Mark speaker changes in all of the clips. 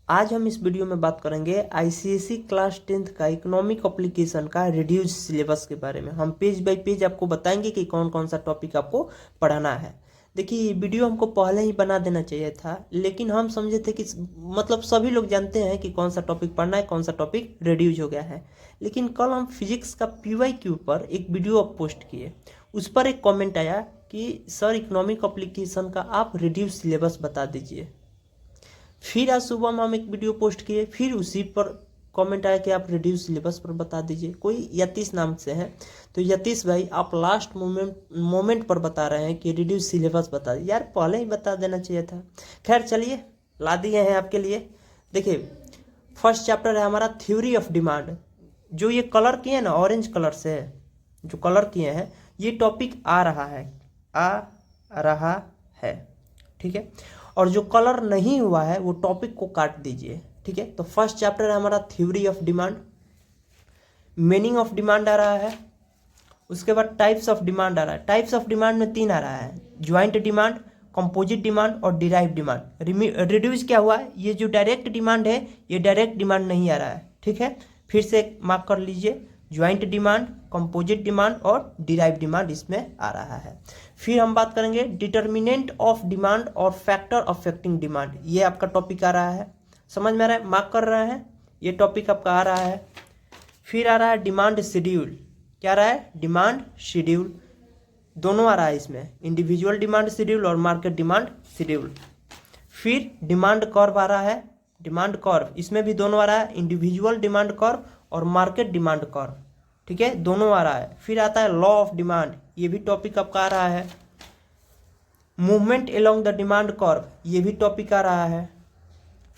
Speaker 1: आज हम इस वीडियो में बात करेंगे आईसीएसई क्लास 10th का इकोनॉमिक एप्लीकेशन का रिड्यूस सिलेबस के बारे में। हम पेज बाय पेज आपको बताएंगे कि कौन कौन सा टॉपिक आपको पढ़ाना है। देखिए, ये वीडियो हमको पहले ही बना देना चाहिए था, लेकिन हम समझे थे कि मतलब सभी लोग जानते हैं कि कौन सा टॉपिक पढ़ना है, कौन सा टॉपिक रिड्यूस हो गया है। लेकिन कल हम फिजिक्स का पीवाईक्यू पर एक वीडियो पोस्ट किए, उस पर एक कॉमेंट आया कि सर इकोनॉमिक एप्लीकेशन का आप रिड्यूस सिलेबस बता दीजिए। फिर आज सुबह में हम एक वीडियो पोस्ट किए, फिर उसी पर कमेंट आया कि आप रिड्यूस सिलेबस पर बता दीजिए। कोई यतीश नाम से है, तो यतीश भाई आप लास्ट मोमेंट पर बता रहे हैं कि रिड्यूस सिलेबस बता दीजिए। यार पहले ही बता देना चाहिए था। खैर चलिए, ला दिए हैं आपके लिए। देखिए, फर्स्ट चैप्टर है हमारा थ्योरी ऑफ डिमांड। जो ये कलर किए हैं ना, ऑरेंज कलर से है, जो कलर किए हैं, ये टॉपिक आ रहा है, ठीक है। और जो कलर नहीं हुआ है वो टॉपिक को काट दीजिए, ठीक है। तो फर्स्ट चैप्टर है हमारा theory of demand. Meaning of demand आ रहा है, उसके बाद टाइप्स ऑफ डिमांड आ रहा है। टाइप्स ऑफ डिमांड में 3 आ रहा है, ज्वाइंट डिमांड, कंपोजिट डिमांड और डिराइव डिमांड। रिड्यूस क्या हुआ है, ये जो डायरेक्ट डिमांड है ये डायरेक्ट डिमांड नहीं आ रहा है, ठीक है। फिर से मार्क कर लीजिए, ज्वाइंट डिमांड, कंपोजिट डिमांड और डिराइव डिमांड इसमें आ रहा है। फिर हम बात करेंगे डिटर्मिनेंट ऑफ डिमांड और फैक्टर अफेक्टिंग डिमांड। ये आपका टॉपिक आ रहा है, समझ में आ रहा है, मार्क कर रहे हैं, ये टॉपिक आपका आ रहा है। फिर आ रहा है डिमांड शेड्यूल। क्या आ रहा है, डिमांड शेड्यूल, दोनों आ रहा है इसमें, इंडिविजुअल डिमांड शेड्यूल और मार्केट डिमांड शेड्यूल। फिर डिमांड कर्व आ रहा है, डिमांड कर्व, इसमें भी दोनों आ रहा है, इंडिविजुअल डिमांड कर्व और मार्केट डिमांड कर्व, ठीक है, दोनों आ रहा है। फिर आता है लॉ ऑफ डिमांड, ये भी टॉपिक आपका आ रहा है। Movement along the demand curve, ये भी टॉपिक आ रहा है।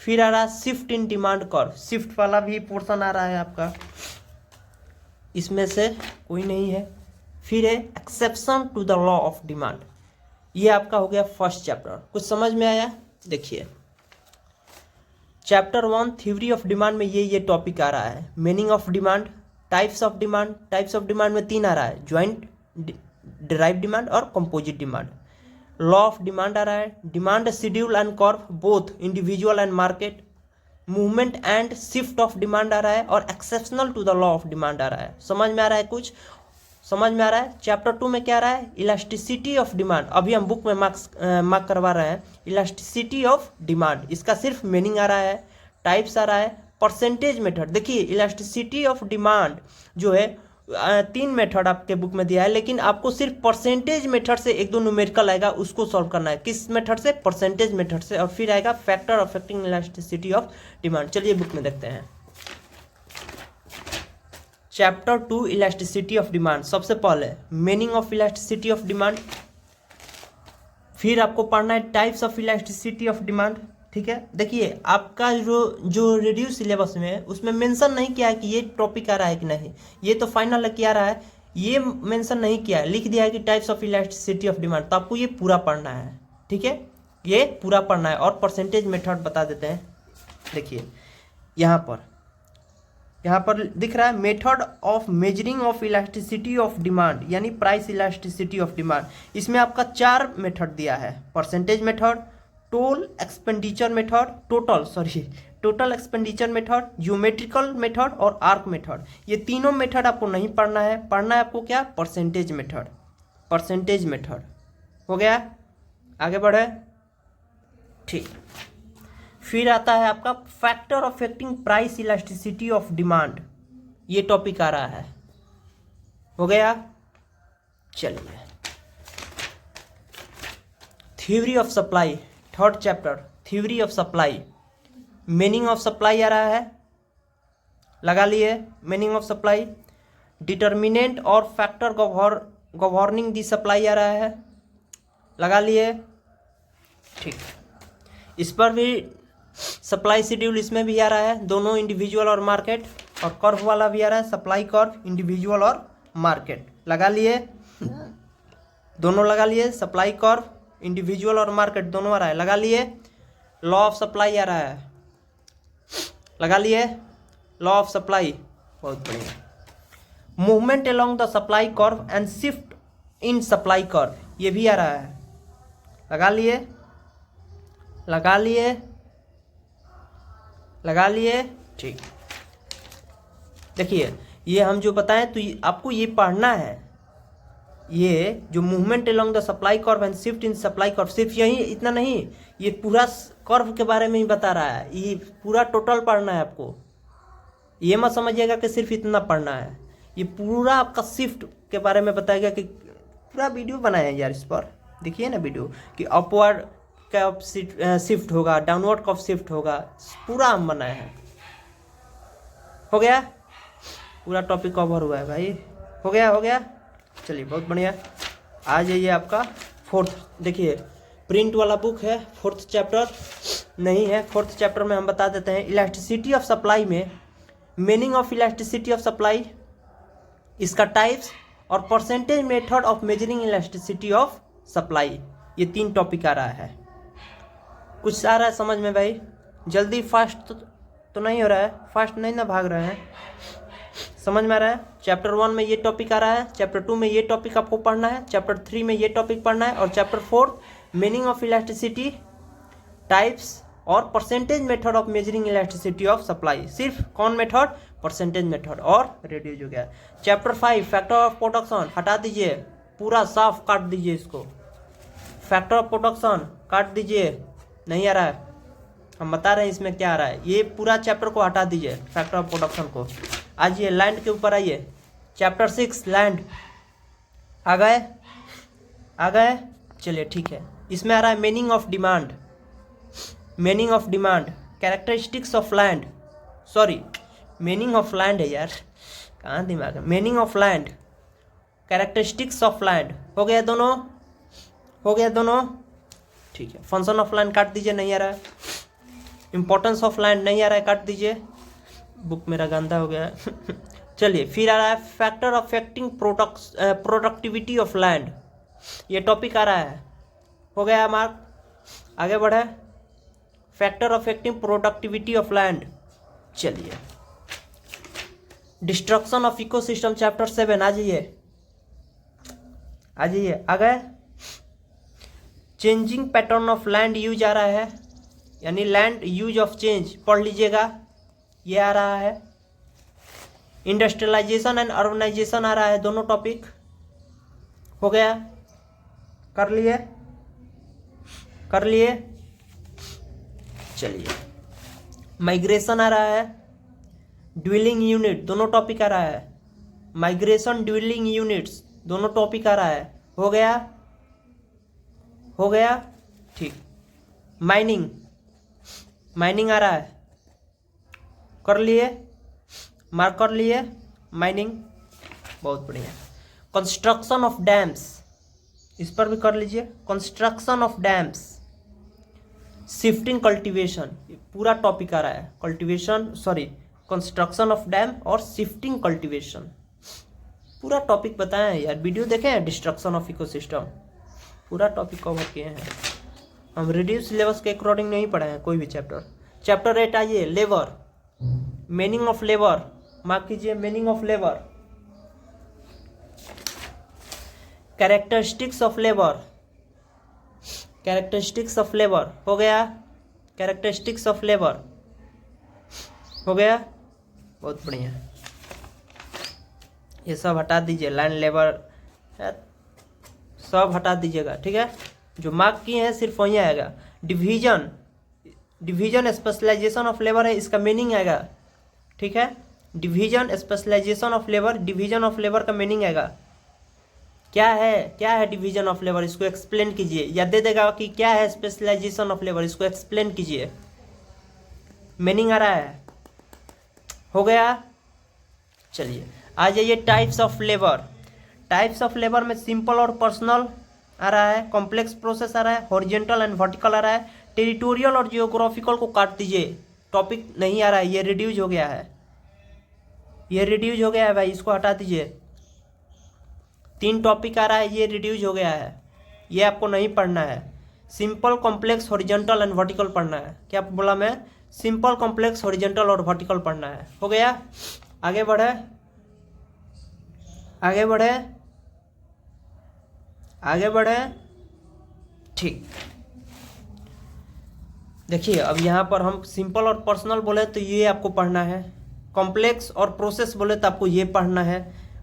Speaker 1: फिर आ रहा है shift in demand curve, shift वाला भी पोर्शन आ रहा है आपका, इसमें से कोई नहीं है। फिर है exception to the law of demand, ये आपका हो गया फर्स्ट चैप्टर। कुछ समझ में आया? देखिए, चैप्टर 1 थ्योरी ऑफ डिमांड में ये टॉपिक आ रहा है, meaning of demand, types of demand. Types of demand में 3 आ रहा है, ज्वाइंट, डिराइव डिमांड और composite demand. Law of demand आ रहा है, demand schedule and curve both individual and market. Movement and shift of demand आ रहा है और exceptional to the law of demand आ रहा है। समझ में आ रहा है? कुछ समझ में आ रहा है? चैप्टर 2 में क्या आ रहा है, इलास्टिसिटी ऑफ डिमांड। अभी हम बुक में मार्क करवा रहे हैं, इलास्टिसिटी ऑफ डिमांड, इसका सिर्फ मीनिंग आ रहा है। टाइप्स आ रहा है, परसेंटेज मेथड। देखिए, इलास्टिसिटी ऑफ डिमांड जो है 3 मेथड आपके बुक में दिया है, लेकिन आपको सिर्फ परसेंटेज मेथड से 1-2 न्यूमेरिकल आएगा, उसको सॉल्व करना है। किस मेथड से? परसेंटेज मेथड से। और फिर आएगा factor affecting elasticity of demand. चलिए बुक में देखते हैं। चैप्टर 2 इलास्टिसिटी ऑफ डिमांड, सबसे पहले meaning of elasticity of demand. फिर आपको पढ़ना है types of elasticity of demand, ठीक है। देखिए, आपका जो रिड्यूस सिलेबस में है उसमें मेंशन नहीं किया है कि ये टॉपिक आ रहा है कि नहीं, ये तो फाइनल है कि आ रहा है, ये मेंशन नहीं किया है, लिख दिया है कि types of elasticity of demand. तो आपको ये पूरा पढ़ना है, ठीक है, ये पूरा पढ़ना है। और परसेंटेज मेथड बता देते हैं। देखिए, यहाँ पर दिख रहा है method of measuring of elasticity of demand, यानी प्राइस इलास्टिसिटी ऑफ डिमांड। इसमें आपका 4 मेथड दिया है, percentage method, total expenditure method, geometrical method और आर्क मेथड। ये तीनों मेथड आपको नहीं पढ़ना है, पढ़ना है आपको क्या, परसेंटेज मेथड। हो गया? आगे बढ़े, ठीक। फिर आता है आपका factor affecting price elasticity of demand, ये टॉपिक आ रहा है। हो गया? चलिए, theory of supply, third chapter, theory of supply. Meaning of supply आ रहा है, लगा लिए, मीनिंग ऑफ सप्लाई। डिटर्मिनेंट और फैक्टर गवर्निंग दी सप्लाई आ रहा है, लगा लिए, ठीक। इस पर भी सप्लाई शेड्यूल इसमें भी आ रहा है, दोनों इंडिविजुअल और मार्केट। और कर्व वाला भी आ रहा है, सप्लाई कर्व, इंडिविजुअल और मार्केट, लगा लिए, दोनों लगा लिए। सप्लाई कर्व, इंडिविजुअल और मार्केट दोनों आ रहा है, लगा लिए। लॉ ऑफ सप्लाई आ रहा है, लगा लिए, लॉ ऑफ सप्लाई, बहुत बढ़िया। Movement along the supply curve and shift in supply curve, ये भी आ रहा है, लगा लिए। लगा लिए? ठीक, देखिए ये हम जो बताएं तो आपको ये पढ़ना है। ये जो movement along the supply curve and shift in supply curve, सिर्फ यही इतना नहीं, ये पूरा कर्व के बारे में ही बता रहा है। ये पूरा टोटल पढ़ना है आपको। ये मत समझिएगा कि सिर्फ इतना पढ़ना है, ये पूरा आपका शिफ्ट के बारे में बताएगा। कि पूरा वीडियो बनाया है यार इस पर, देखिए ना वीडियो, कि अपवर्ड कब शिफ्ट होगा, डाउनवर्ड कब शिफ्ट होगा, पूरा हम बनाए हैं। हो गया? पूरा टॉपिक कवर हुआ है भाई। हो गया? हो गया, चलिए बहुत बढ़िया। आ जाइए आपका फोर्थ, देखिए प्रिंट वाला बुक है, फोर्थ चैप्टर नहीं है। फोर्थ चैप्टर में हम बता देते हैं इलास्टिसिटी ऑफ सप्लाई में meaning of elasticity of supply, इसका टाइप्स और percentage method of measuring elasticity of supply. ये 3 टॉपिक आ रहा है। कुछ आ रहा है समझ में भाई? जल्दी फास्ट तो नहीं हो रहा है? फास्ट नहीं ना भाग रहे हैं? समझ में आ रहा है? चैप्टर 1 में ये टॉपिक आ रहा है, चैप्टर 2 में ये टॉपिक आपको पढ़ना है, चैप्टर 3 में ये टॉपिक पढ़ना है, और chapter 4 meaning of elasticity, types और percentage method of measuring elasticity of supply. सिर्फ कौन मेथड? परसेंटेज मेथड, और रेड्यूस हो गया। चैप्टर 5 फैक्टर ऑफ प्रोडक्शन, हटा दीजिए, पूरा साफ काट दीजिए इसको। फैक्टर ऑफ प्रोडक्शन काट दीजिए, नहीं आ रहा है, हम बता रहे हैं इसमें क्या आ रहा है। ये पूरा चैप्टर को हटा दीजिए, फैक्टर ऑफ प्रोडक्शन को। आइए लैंड के ऊपर आइए, चैप्टर 6 लैंड। आ गए? आ गए? चलिए ठीक है। इसमें आ रहा है meaning of demand, meaning of demand, characteristics of land, sorry meaning of land है यार, कहाँ दिमाग है। Meaning of land, characteristics of land. हो गया दोनों? हो गया दोनों? ठीक है। फंक्शन ऑफ लैंड काट दीजिए, नहीं आ रहा है। इंपॉर्टेंस ऑफ लैंड नहीं आ रहा है, काट दीजिए, बुक मेरा गंदा हो गया है। चलिए फिर आ रहा है factor affecting productivity of land, ये टॉपिक आ रहा है। हो गया मार्क? आगे बढ़े, factor affecting productivity of land. चलिए डिस्ट्रक्शन ऑफ इकोसिस्टम चैप्टर 7, आ जाइए, आ जाइए। आ गए? Changing pattern of land use आ रहा है, यानी लैंड यूज ऑफ चेंज, पढ़ लीजिएगा, ये आ रहा है। इंडस्ट्रियलाइजेशन एंड अर्बनाइजेशन आ रहा है, दोनों टॉपिक। हो गया? कर लिए? कर लिए? चलिए माइग्रेशन आ रहा है, ड्विलिंग यूनिट, दोनों टॉपिक आ रहा है। माइग्रेशन, ड्विलिंग यूनिट्स, दोनों टॉपिक आ रहा है। हो गया? हो गया? ठीक। माइनिंग, माइनिंग आ रहा है, कर लिए? मार्क कर लिए? माइनिंग, बहुत बढ़िया। कंस्ट्रक्शन ऑफ डैम्स, इस पर भी कर लीजिए, construction of dams. Shifting cultivation, पूरा टॉपिक आ रहा है, cultivation sorry construction of dam और शिफ्टिंग कल्टीवेशन, पूरा टॉपिक बताएं यार। वीडियो देखें हैं डिस्ट्रक्शन ऑफ इकोसिस्टम, पूरा टॉपिक कवर किए हैं हम। रिड्यूस सिलेबस के अकॉर्डिंग नहीं पढ़े हैं कोई भी चैप्टर। चैप्टर 8 आइए, labour, meaning of labour, mark कीजिए, meaning of labour, characteristics of labour, characteristics of labour. हो गया? कैरेक्टरिस्टिक्स ऑफ लेबर हो गया, बहुत बढ़िया। ये सब हटा दीजिए, लैंड लेबर सब हटा दीजिएगा, ठीक है। जो मार्क किए हैं सिर्फ वही आएगा। Division, division specialization of labour है, इसका मीनिंग आएगा, ठीक है। Division specialization of labour, division of labour का मीनिंग आएगा। क्या है, क्या है डिवीजन ऑफ लेबर, इसको एक्सप्लेन कीजिए, या दे देगा कि क्या है स्पेशलाइजेशन ऑफ लेबर, इसको एक्सप्लेन कीजिए, मीनिंग आ रहा है। हो गया? चलिए आ जाइए types of labour. Types of labour में सिंपल और पर्सनल आ रहा है, कॉम्प्लेक्स प्रोसेस आ रहा है, हॉरिजॉन्टल एंड वर्टिकल आ रहा है, टेरिटोरियल और जियोग्राफिकल को काट दीजिए, टॉपिक नहीं आ रहा है, ये रिड्यूज हो गया है, ये रिड्यूज हो गया है भाई, इसको हटा दीजिए। 3 टॉपिक आ रहा है, ये रिड्यूज हो गया है, ये आपको नहीं पढ़ना है। Simple, complex, horizontal and vertical पढ़ना है। क्या बोला मैं? सिंपल, कॉम्प्लेक्स, हॉरिजॉन्टल और वर्टिकल पढ़ना है। हो गया? आगे बढ़े, आगे बढ़े, आगे बढ़े, ठीक। देखिए अब यहाँ पर हम सिंपल और पर्सनल बोले तो ये आपको पढ़ना है, कॉम्प्लेक्स और प्रोसेस बोले तो आपको ये पढ़ना है,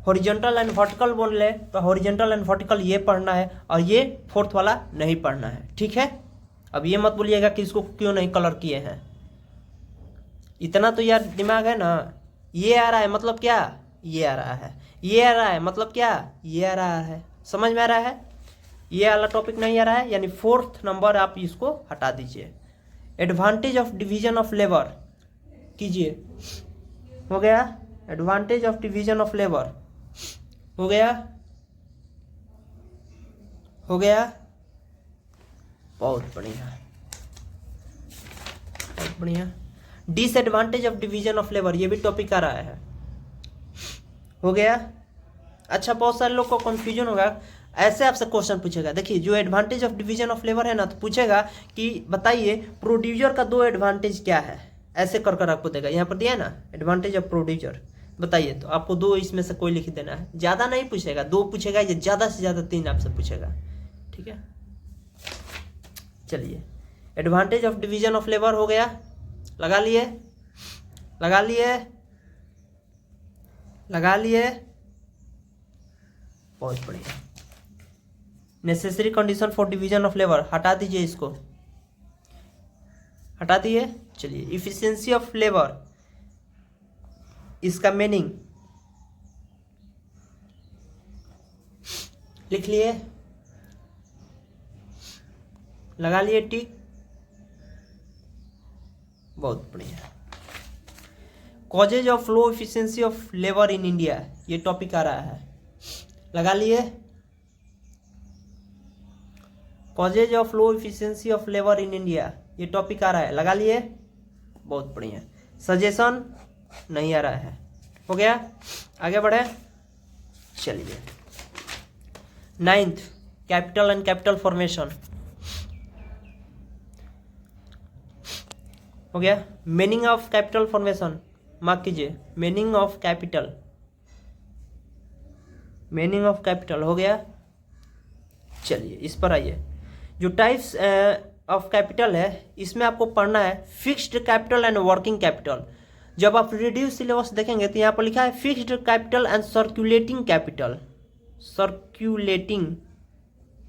Speaker 1: हॉरिजॉन्टल एंड वर्टिकल बोले तो हॉरिजॉन्टल एंड वर्टिकल ये पढ़ना है, और ये फोर्थ वाला नहीं पढ़ना है। ठीक है, अब ये मत बोलिएगा कि इसको क्यों नहीं कलर किए हैं, इतना तो यार दिमाग है ना। ये आ रहा है मतलब क्या, ये आ रहा है, ये आ रहा है मतलब क्या, ये आ रहा है, समझ में आ रहा है। ये वाला टॉपिक नहीं आ रहा है, यानी फोर्थ नंबर आप इसको हटा दीजिए। Advantage of division of labour कीजिए, हो गया। Advantage of division of labour हो गया, हो गया, बहुत बढ़िया, बहुत बढ़िया। Disadvantage of division of labour, ये भी टॉपिक आ रहा है, हो गया। अच्छा, बहुत सारे लोग को कंफ्यूजन होगा, ऐसे आपसे क्वेश्चन पूछेगा। देखिए जो advantage of division of labour है ना, तो पूछेगा कि बताइए प्रोड्यूसर का 2 एडवांटेज क्या है, ऐसे कर कर आपको देगा। यहाँ पर दिया है ना एडवांटेज ऑफ प्रोड्यूसर, बताइए, तो आपको 2 इसमें से कोई लिख देना है, ज़्यादा नहीं पूछेगा, 2 पूछेगा या ज़्यादा से ज़्यादा 3 आपसे पूछेगा। ठीक है, चलिए advantage of division of labour हो गया, लगा लिए, लगा लिए, लगा लिए, बहुत बढ़िया। Necessary condition for division of labour हटा दीजिए, इसको हटा दिए। चलिए इफिशिएंसी ऑफ लेबर, इसका मीनिंग लिख लिए, लगा लिए टिक, बहुत बढ़िया। Causes of low efficiency of labour in India, ये टॉपिक आ रहा है, लगा लिए। Causes of low efficiency of labour in India, ये टॉपिक आ रहा है, लगा लिए, बहुत बढ़िया। सजेशन नहीं आ रहा है, हो गया, आगे बढ़े। चलिए 9th capital and capital formation हो गया। Meaning of capital formation mark कीजिए, meaning of capital, meaning of capital हो गया। चलिए इस पर आइए, जो टाइप्स ऑफ कैपिटल है इसमें आपको पढ़ना है fixed capital and working capital. जब आप रिड्यूस सिलेबस देखेंगे तो यहाँ पर लिखा है fixed capital and circulating capital, circulating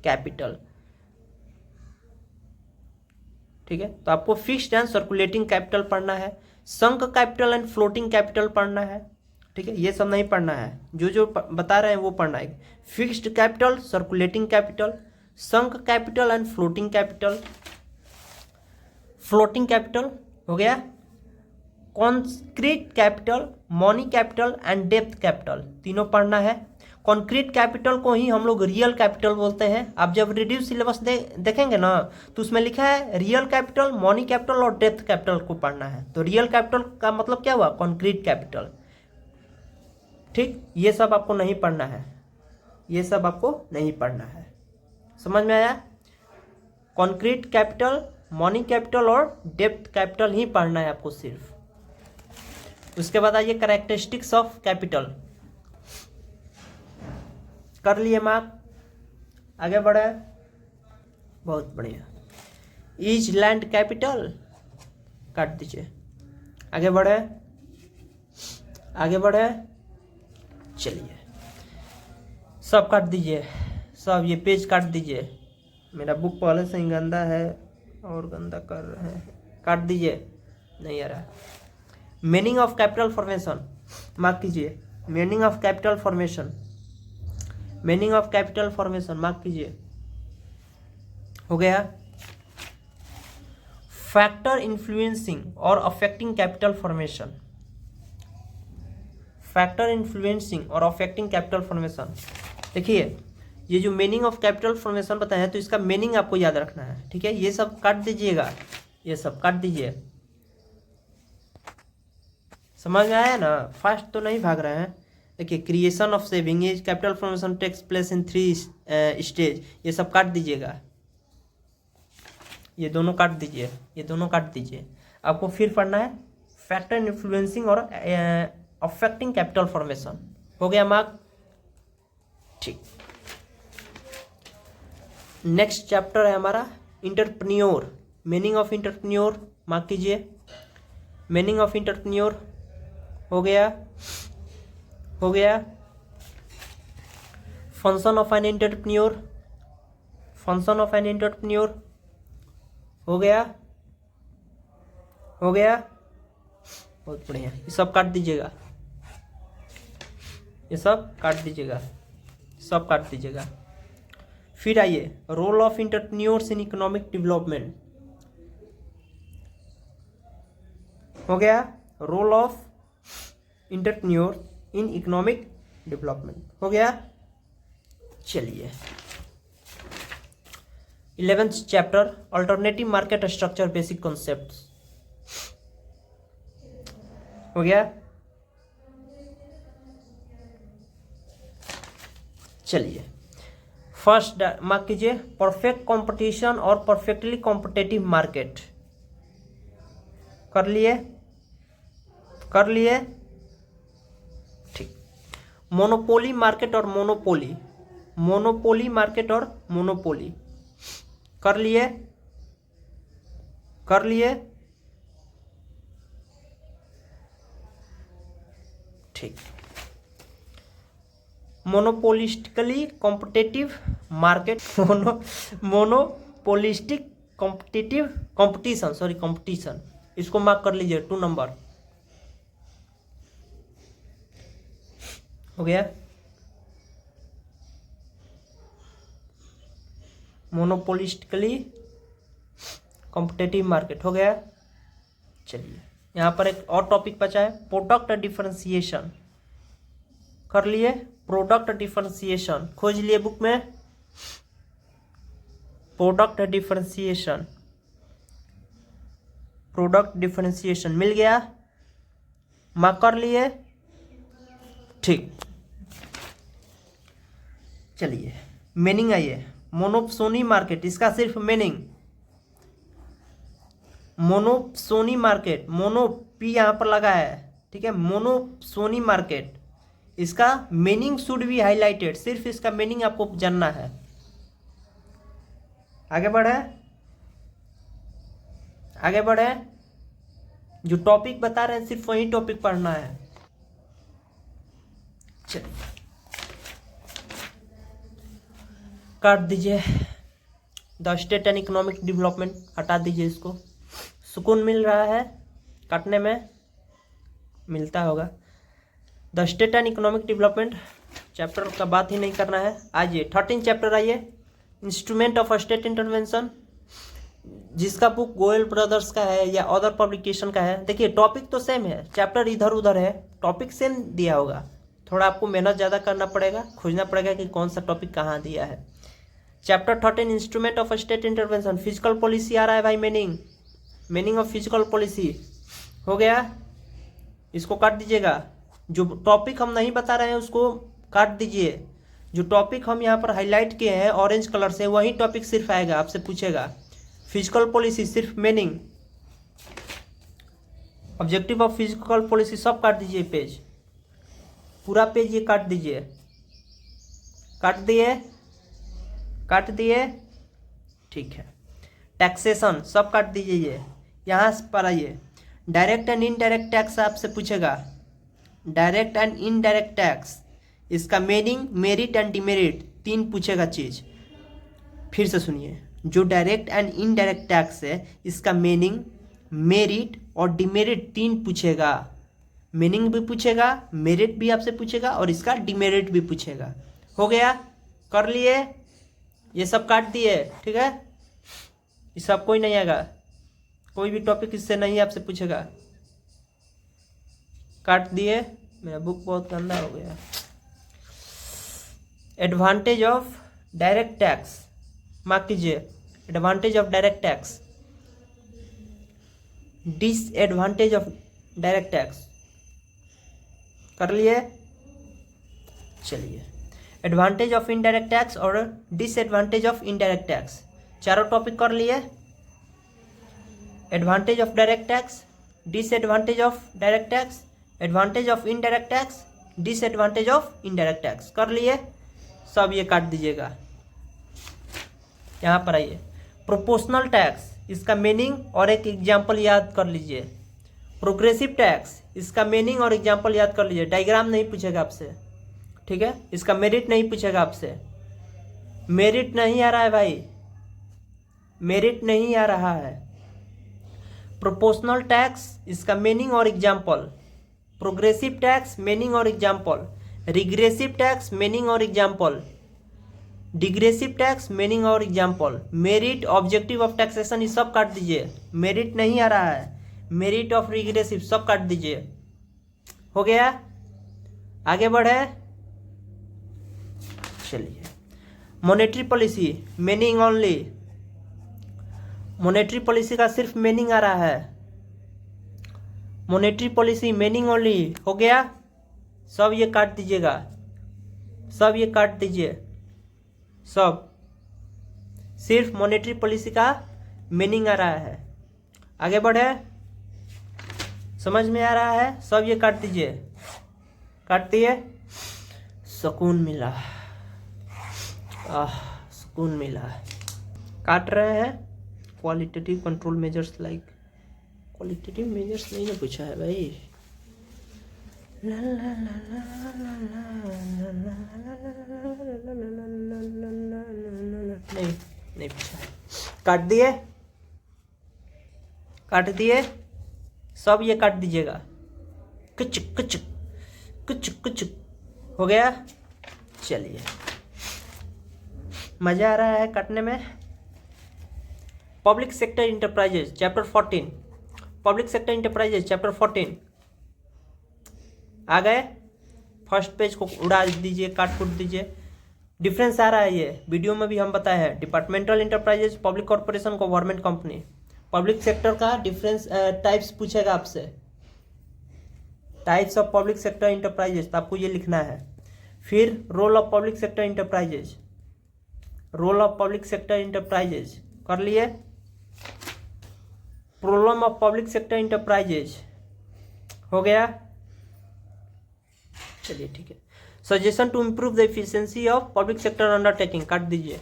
Speaker 1: capital. ठीक है, तो आपको फिक्स्ड एंड सर्कुलेटिंग कैपिटल पढ़ना है, संक कैपिटल एंड फ्लोटिंग कैपिटल पढ़ना है। ठीक है, ये सब नहीं पढ़ना है, जो जो बता रहे हैं वो पढ़ना है। Fixed capital, circulating capital, sunk capital and floating capital. Floating capital हो गया। Concrete capital, money capital and depth capital, तीनों पढ़ना है। कॉन्क्रीट कैपिटल को ही हम लोग रियल कैपिटल बोलते हैं। आप जब रिड्यूस सिलेबस देखेंगे ना तो उसमें लिखा है रियल कैपिटल, मनी कैपिटल और डेप्थ कैपिटल को पढ़ना है। तो रियल कैपिटल का मतलब क्या हुआ, कॉन्क्रीट कैपिटल। ठीक, ये सब आपको नहीं पढ़ना है, ये सब आपको नहीं पढ़ना है, समझ में आया। कॉन्क्रीट कैपिटल, मनी कैपिटल और डेप्थ कैपिटल ही पढ़ना है आपको सिर्फ। उसके बाद आइए कैरेक्टरिस्टिक्स ऑफ कैपिटल, कर लिए मार्क, आगे बढ़े, बहुत बढ़िया। ईच लैंड कैपिटल काट दीजिए, आगे बढ़े, आगे बढ़े। चलिए सब काट दीजिए, सब ये पेज काट दीजिए, मेरा बुक पहले से ही गंदा है और गंदा कर रहे हैं, काट दीजिए, नहीं आ रहा। Meaning of capital formation mark कीजिए, meaning of capital formation, meaning of capital formation mark कीजिए, हो गया। फैक्टर इन्फ्लुएंसिंग और affecting capital formation, factor influencing और अफेक्टिंग कैपिटल फॉर्मेशन। देखिए ये जो मीनिंग ऑफ कैपिटल फॉर्मेशन बताया है तो इसका मीनिंग आपको याद रखना है। ठीक है, ये सब काट दीजिएगा, ये सब काट दीजिए, समझ में आया ना। फास्ट तो नहीं भाग रहे हैं। देखिए creation of saving as capital formation takes place in 3 stage, ये सब काट दीजिएगा, ये दोनों काट दीजिए, ये दोनों काट दीजिए। आपको फिर पढ़ना है फैक्टर इन्फ्लुएंसिंग और अफेक्टिंग कैपिटल फॉर्मेशन, हो गया मार्क। ठीक, नेक्स्ट चैप्टर है हमारा entrepreneur, meaning of entrepreneur mark कीजिए, मीनिंग ऑफ इंटरप्रेन्योर हो गया, हो गया। Function of an entrepreneur, function of an entrepreneur हो गया, हो गया, बहुत बढ़िया। ये सब काट दीजिएगा, ये सब काट दीजिएगा, सब काट दीजिएगा। फिर आइए role of entrepreneurs in economic development हो गया, role of entrepreneur in economic development हो गया। चलिए 11th chapter alternative market structure basic concepts हो गया। चलिए फर्स्ट मार्क कीजिए, परफेक्ट कंपटीशन और परफेक्टली कॉम्पिटिटिव मार्केट। कर लिए, कर लिए, ठीक। मोनोपोली मार्केट और मोनोपोली, मोनोपोली मार्केट और मोनोपोली कर लिए, कर लिए, ठीक। Monopolistically competitive market, monopolistic competitive competition, sorry competition, इसको मार्क कर लीजिए 2 नंबर हो गया। मोनोपोलिस्टिकली कॉम्पिटिटिव मार्केट हो गया। चलिए यहाँ पर एक और टॉपिक बचा है, प्रोडक्ट डिफरेंशिएशन। कर लिए, प्रोडक्ट डिफरेंशिएशन खोज लिए बुक में, प्रोडक्ट डिफरेंशिएशन, प्रोडक्ट डिफरेंशिएशन मिल गया, मार्क कर लिए, ठीक। चलिए मीनिंग आइए, मोनोसोनी मार्केट, इसका सिर्फ मीनिंग, मोनोसोनी मार्केट, मोनो पी यहाँ पर लगा है, ठीक है। मोनोसोनी मार्केट, इसका मीनिंग शुड बी हाईलाइटेड, सिर्फ इसका मीनिंग आपको जानना है। आगे बढ़े, आगे बढ़े, जो टॉपिक बता रहे हैं सिर्फ वही टॉपिक पढ़ना है। चलिए काट दीजिए, the state and economic development हटा दीजिए, इसको सुकून मिल रहा है काटने में, मिलता होगा। The state and economic development chapter का बात ही नहीं करना है। आइए 13 चैप्टर आइए, इंस्ट्रूमेंट ऑफ स्टेट इंटरवेंशन, जिसका बुक गोयल ब्रदर्स का है या अदर पब्लिकेशन का है। देखिए टॉपिक तो सेम है, चैप्टर इधर उधर है, टॉपिक सेम दिया होगा, थोड़ा आपको मेहनत ज़्यादा करना पड़ेगा, खोजना पड़ेगा कि कौन सा टॉपिक कहाँ दिया है। Chapter 13 instrument of state intervention, physical policy आ रहा है भाई, meaning, meaning of physical policy हो गया, इसको काट दीजिएगा। जो टॉपिक हम नहीं बता रहे हैं उसको काट दीजिए, जो टॉपिक हम यहाँ पर हाईलाइट किए हैं ऑरेंज कलर से वही टॉपिक सिर्फ आएगा, आपसे पूछेगा। फिजिकल पॉलिसी सिर्फ meaning, objective of physical policy सब काट दीजिए, पेज पूरा पेज ये काट दीजिए, काट दिए, काट दिए, ठीक है। टैक्सेशन सब काट दीजिए, ये यहाँ पर आइए, डायरेक्ट एंड इनडायरेक्ट टैक्स आपसे पूछेगा, डायरेक्ट एंड इनडायरेक्ट टैक्स, इसका मीनिंग, मेरिट एंड डिमेरिट, 3 पूछेगा चीज। फिर से सुनिए, जो डायरेक्ट एंड इनडायरेक्ट टैक्स है इसका मीनिंग, मेरिट और डिमेरिट 3 पूछेगा, मीनिंग भी पूछेगा, मेरिट भी आपसे पूछेगा और इसका डिमेरिट भी पूछेगा। हो गया, कर लिए, ये सब काट दिए, ठीक है। ये सब कोई नहीं आएगा, कोई भी टॉपिक इससे नहीं आपसे पूछेगा, काट दिए। मेरा बुक बहुत गंदा हो गया। Advantage of direct tax mark कीजिए, advantage of direct tax, disadvantage of direct tax कर लिए। चलिए एडवांटेज ऑफ इनडायरेक्ट टैक्स और डिसएडवांटेज ऑफ इनडायरेक्ट टैक्स, चारों टॉपिक कर लिए। Advantage of direct tax, disadvantage of direct tax, advantage of indirect tax, disadvantage of indirect tax कर लिए, सब ये काट दीजिएगा। यहाँ पर आइए, प्रोपोर्शनल टैक्स, इसका मीनिंग और एक एग्जाम्पल याद कर लीजिए। प्रोग्रेसिव टैक्स, इसका मीनिंग और एग्जाम्पल याद कर लीजिए। डायग्राम नहीं पूछेगा आपसे, ठीक है। इसका मेरिट नहीं पूछेगा आपसे, मेरिट नहीं आ रहा है भाई, मेरिट नहीं आ रहा है। प्रोपोर्शनल टैक्स, इसका मीनिंग और एग्जाम्पल। प्रोग्रेसिव टैक्स, मीनिंग और एग्जाम्पल। रिग्रेसिव टैक्स, मीनिंग और एग्जाम्पल। डिग्रेसिव टैक्स, मीनिंग और example. Merit, objective of taxation, ये सब काट दीजिए। मेरिट नहीं आ रहा है, मेरिट ऑफ रिग्रेसिव सब काट दीजिए। हो गया, आगे बढ़े, चलिए। Monetary policy, meaning only. Monetary policy का सिर्फ मीनिंग आ रहा है। मॉनेटरी पॉलिसी मीनिंग ओनली, हो गया। सब ये काट दीजिएगा, सब ये काट दीजिए, सब सिर्फ मॉनेटरी पॉलिसी का मीनिंग आ रहा है। आगे बढ़े, समझ में आ रहा है, सब ये काट दीजिए, काट दिए। सुकून मिला, सुकून मिला। काट रहे हैं। Qualitative control measures like, qualitative measures नहीं ना पूछा है भाई। नहीं नहीं पूछा है, काट दिए, काट दिए, सब ये काट दीजिएगा। कुछ कुछ कुछ कुछ, हो गया। चलिए, मजा आ रहा है काटने में। Public sector enterprises chapter 14, public sector enterprises chapter 14 आ गए। फर्स्ट पेज को उड़ा दीजिए, काट फूट दीजिए। डिफरेंस आ रहा है, ये वीडियो में भी हम बताए हैं। Departmental enterprises, public corporation, government company. Public sector का डिफरेंस टाइप्स पूछेगा आपसे, types of public sector enterprises, तो आपको ये लिखना है। फिर role of public sector enterprises, role of public sector enterprises कर लिए। Problem of public sector enterprises हो गया। चलिए ठीक है। Suggestion to improve the efficiency of public sector undertaking, काट दीजिए,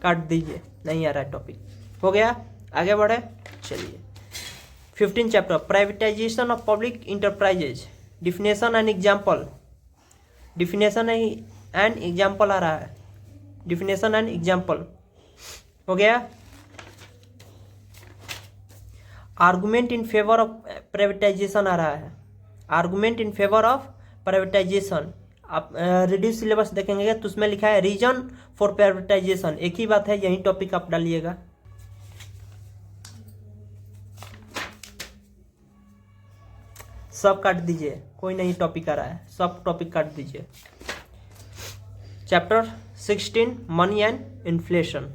Speaker 1: काट दीजिए, नहीं आ रहा है टॉपिक। हो गया, आगे बढ़े। चलिए 15 chapter, privatisation of public enterprises, definition and example. Definition and example आ रहा है, डिफिनेशन एंड एग्जाम्पल हो गया। Argument in favour of privatisation आ रहा है, argument in favour of privatisation. आप रिड्यूस सिलेबस देखेंगे तो उसमें लिखा है रीजन फॉर प्राइवेटाइजेशन, एक ही बात है, यही टॉपिक आप डालिएगा। सब काट दीजिए, कोई नहीं टॉपिक आ रहा है, सब टॉपिक काट दीजिए। Chapter 16 money and inflation,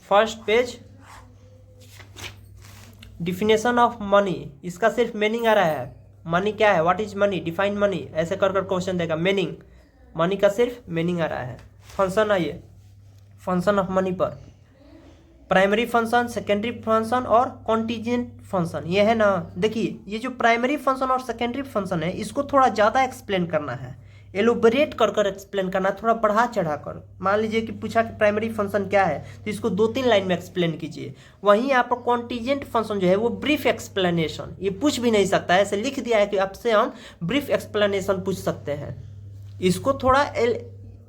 Speaker 1: first page. Definition of money, इसका सिर्फ मीनिंग आ रहा है। मनी क्या है, what is money, define money, ऐसे कर क्वेश्चन देगा। मीनिंग, मनी का सिर्फ मीनिंग आ रहा है। फंक्शन आइए, फंक्शन ऑफ मनी पर। प्राइमरी फंक्शन, सेकेंडरी फंक्शन और कॉन्टीजेंट फंक्शन, ये है ना। देखिए ये जो प्राइमरी फंक्शन और सेकेंडरी फंक्शन है, इसको थोड़ा ज़्यादा एक्सप्लेन करना है, एलोबरेट कर एक्सप्लेन करना है, थोड़ा बढ़ा चढ़ा कर। मान लीजिए कि पूछा कि प्राइमरी फंक्शन क्या है, तो इसको 2-3 लाइन में एक्सप्लेन कीजिए। वहीं यहाँ पर कॉन्टीजेंट फंक्शन जो है वो ब्रीफ एक्सप्लेनेशन, ये पूछ भी नहीं सकता है, ऐसे लिख दिया है कि आपसे हम ब्रीफ एक्सप्लेनेशन पूछ सकते हैं। इसको थोड़ा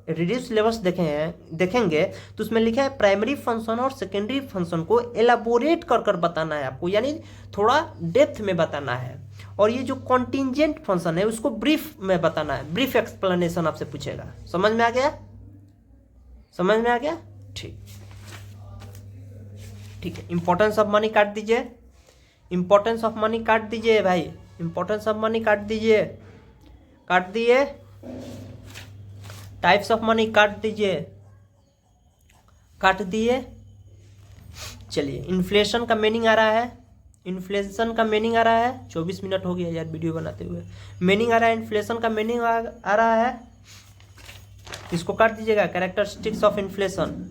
Speaker 1: रिड्यूस सिलेबस देखेंगे तो उसमें लिखा है प्राइमरी फंक्शन और सेकेंडरी फंक्शन को एलाबोरेट कर बताना है आपको, यानी थोड़ा डेप्थ में बताना है। और ये जो कॉन्टिंजेंट फंक्शन है उसको ब्रीफ में बताना है, ब्रीफ एक्सप्लेनेशन आपसे पूछेगा। समझ में आ गया, समझ में आ गया, ठीक ठीक है। इंपॉर्टेंस ऑफ मनी काट दीजिए, इंपॉर्टेंस ऑफ मनी काट दीजिए भाई, इंपॉर्टेंस ऑफ मनी काट दीजिए, काट दिए। टाइप्स ऑफ मनी काट दीजिए, काट दिए। चलिए इन्फ्लेशन का मीनिंग आ रहा है, इन्फ्लेशन का मीनिंग आ रहा है। 24 मिनट हो गया यार वीडियो बनाते हुए। मीनिंग आ रहा है, इन्फ्लेशन का मीनिंग आ रहा है, इसको काट दीजिएगा। कैरेक्टरिस्टिक्स ऑफ इन्फ्लेशन,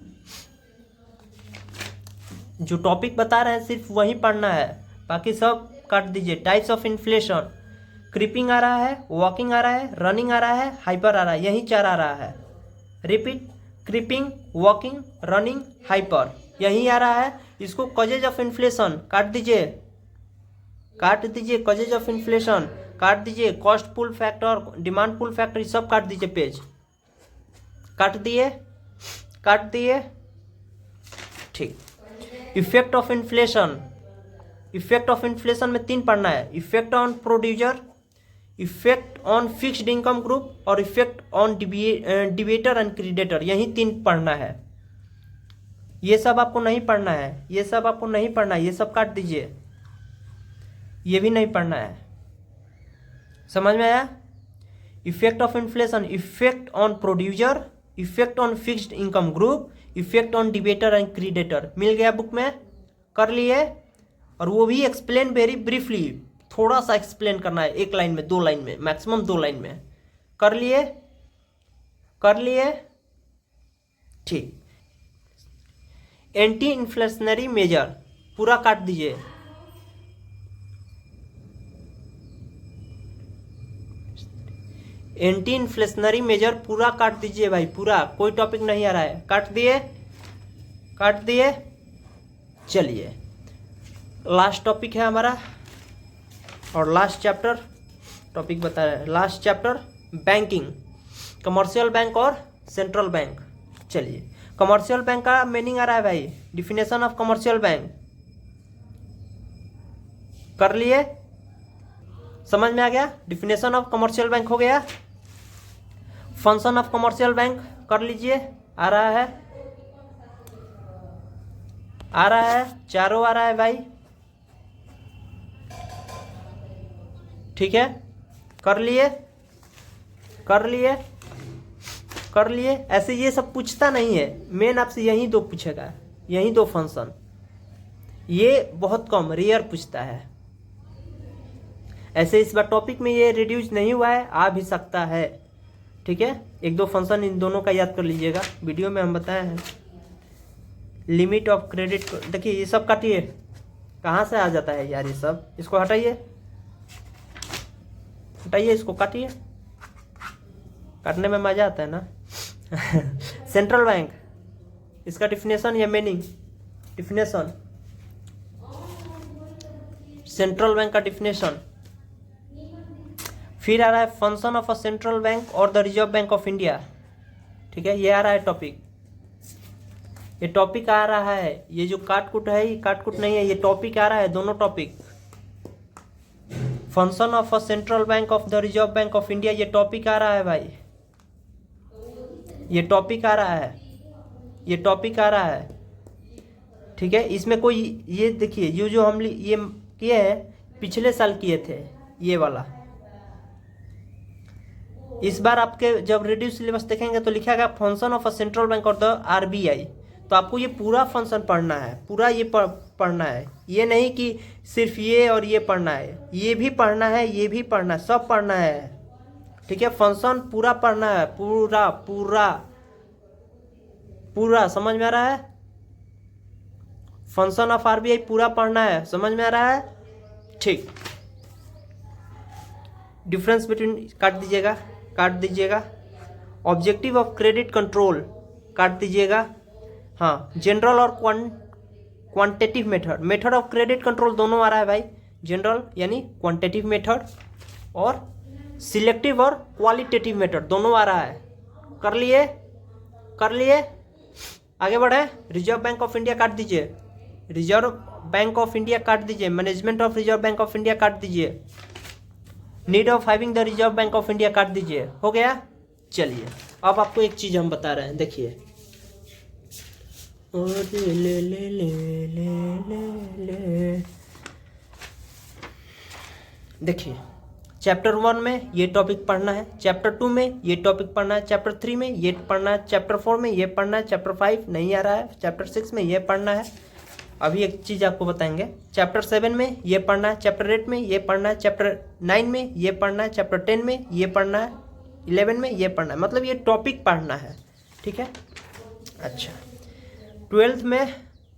Speaker 1: जो टॉपिक बता रहे हैं सिर्फ वही पढ़ना है, बाकी सब काट दीजिए। टाइप्स ऑफ इन्फ्लेशन, क्रीपिंग आ रहा है, वॉकिंग आ रहा है, रनिंग आ रहा है, हाइपर आ रहा है, यही 4 आ रहा है। Repeat, creeping, walking, running, hyper, यही आ रहा है। इसको कॉजेज ऑफ इन्फ्लेशन काट दीजिए, कॉजेज ऑफ इन्फ्लेशन काट दीजिए, cost pull factor, demand pull factor, ये सब काट दीजिए, पेज काट दिए। ठीक। इफेक्ट ऑफ इन्फ्लेशन में 3 पढ़ना है, effect on producer, effect on fixed income group और effect on debtor and creditor, यही 3 पढ़ना है। ये सब आपको नहीं पढ़ना है, ये सब काट दीजिए, ये भी नहीं पढ़ना है। समझ में आया? Effect of inflation, effect on producer, effect on fixed income group, effect on debtor and creditor, मिल गया बुक में, कर लिए। और वो भी एक्सप्लेन वेरी ब्रीफली, थोड़ा सा एक्सप्लेन करना है, 1 लाइन में, 2 लाइन में, मैक्सिमम 2 लाइन में। कर लिए। ठीक। एंटी इन्फ्लेशनरी मेजर पूरा काट दीजिए, एंटी इन्फ्लेशनरी मेजर पूरा काट दीजिए भाई, पूरा, कोई टॉपिक नहीं आ रहा है, काट दिए। चलिए लास्ट टॉपिक है हमारा, और लास्ट चैप्टर टॉपिक बता रहे हैं, last chapter banking, commercial bank और सेंट्रल बैंक। चलिए कमर्शियल बैंक का मीनिंग आ रहा है भाई, डिफिनेशन ऑफ कमर्शियल बैंक कर लिए, समझ में आ गया? डिफिनेशन ऑफ कमर्शियल बैंक हो गया। फंक्शन ऑफ कमर्शियल बैंक कर लीजिए, आ रहा है, चारों आ रहा है भाई, ठीक है। कर लिए। ऐसे ये सब पूछता नहीं है, मेन आपसे यही 2 पूछेगा, यही 2 फंक्शन, ये बहुत कम, रेयर पूछता है। ऐसे इस बार टॉपिक में ये रिड्यूस नहीं हुआ है, आ भी सकता है, ठीक है। 1-2 फंक्शन इन दोनों का याद कर लीजिएगा, वीडियो में हम बताए हैं। लिमिट ऑफ क्रेडिट, देखिए ये सब काटिए, कहाँ से आ जाता है यार ये सब, इसको हटाइए, इसको काटिए, काटने में मजा आता है ना। सेंट्रल बैंक, इसका डिफिनेशन या मीनिंग, डिफिनेशन, सेंट्रल बैंक का डिफिनेशन। फिर आ रहा है function of a central bank और the reserve bank of India, ठीक है, ये आ रहा है टॉपिक, ये टॉपिक आ रहा है, ये जो काटकुट है ये काटकुट नहीं है, ये टॉपिक आ रहा है, दोनों topic. Function of a central bank of the reserve bank of India, ये टॉपिक आ रहा है भाई, ये टॉपिक आ रहा है, ठीक है। इसमें कोई, ये देखिए जो हम ये किए हैं पिछले साल किए थे, ये वाला। इस बार आपके जब रिड्यूस सिलेबस देखेंगे तो लिखा गया function of a central bank और द आरबीआई, तो आपको ये पूरा फंक्शन पढ़ना है, पूरा ये पढ़ना है, ये नहीं कि सिर्फ ये और ये पढ़ना है, ये भी पढ़ना है, ये भी पढ़ना है, सब पढ़ना है, ठीक है। फंक्शन पूरा पढ़ना है, पूरा समझ में आ रहा है? फंक्शन ऑफ आरबीआई पूरा पढ़ना है, समझ में आ रहा है? ठीक। डिफरेंस बिटवीन काट दीजिएगा। ऑब्जेक्टिव ऑफ क्रेडिट कंट्रोल काट दीजिएगा। हाँ, जनरल और quantitative method of credit control दोनों आ रहा है भाई, जनरल यानी क्वांटिटेटिव मेथड, और सिलेक्टिव और क्वालिटेटिव मेथड दोनों आ रहा है। कर लिए, आगे बढ़े। रिजर्व बैंक ऑफ इंडिया काट दीजिए, management of reserve bank of India काट दीजिए, need of having the reserve bank of India काट दीजिए, हो गया। चलिए अब आपको एक चीज हम बता रहे हैं, देखिए, देखिए चैप्टर 1 में ये टॉपिक पढ़ना है, चैप्टर 2 में ये टॉपिक पढ़ना है, चैप्टर 3 में ये पढ़ना है, चैप्टर 4 में ये पढ़ना है, चैप्टर 5 नहीं आ रहा है, चैप्टर 6 में ये पढ़ना है। अभी एक चीज़ आपको बताएंगे, चैप्टर 7 में ये पढ़ना है, चैप्टर 8 में ये पढ़ना है, चैप्टर 9 में ये पढ़ना है, चैप्टर 10 में ये पढ़ना है, 11 में ये पढ़ना है, मतलब ये टॉपिक पढ़ना है, ठीक है। अच्छा, 12th में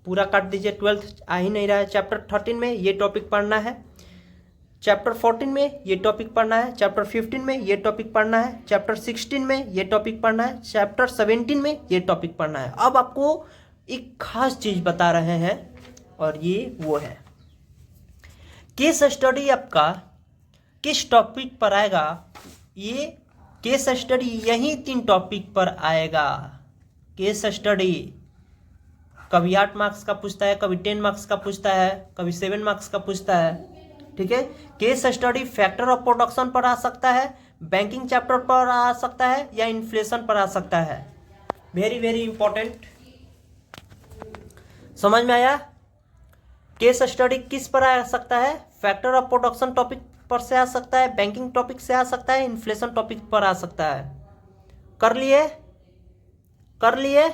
Speaker 1: पूरा काट दीजिए, 12th आ ही नहीं रहा है। चैप्टर 13 में ये टॉपिक पढ़ना है, चैप्टर 14 में ये टॉपिक पढ़ना है, चैप्टर 15 में ये टॉपिक पढ़ना है, चैप्टर 16 में ये टॉपिक पढ़ना है, चैप्टर 17 में ये टॉपिक पढ़ना है। अब आपको एक खास चीज़ बता रहे हैं, और ये वो है। केस स्टडी आपका किस टॉपिक पर आएगा? ये केस स्टडी यही 3 टॉपिक पर आएगा। केस स्टडी कभी 8 मार्क्स का पूछता है, कभी 10 मार्क्स का पूछता है, कभी 7 मार्क्स का पूछता है। ठीक है, case study factor of production पर आ सकता है, बैंकिंग चैप्टर पर आ सकता है, या इन्फ्लेशन पर आ सकता है। वेरी वेरी इंपॉर्टेंट, समझ में आया? केस स्टडी किस पर आ सकता है? फैक्टर ऑफ प्रोडक्शन टॉपिक पर से आ सकता है, बैंकिंग टॉपिक से आ सकता है, इन्फ्लेशन टॉपिक पर आ सकता है। कर लिए? कर लिए?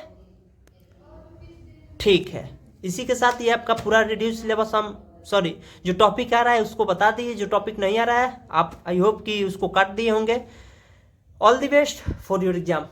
Speaker 1: ठीक है, इसी के साथ ये आपका पूरा रिड्यूस सिलेबस हम जो टॉपिक आ रहा है उसको बता दिए, जो टॉपिक नहीं आ रहा है आप आई होप कि उसको काट दिए होंगे। All the best for your exam.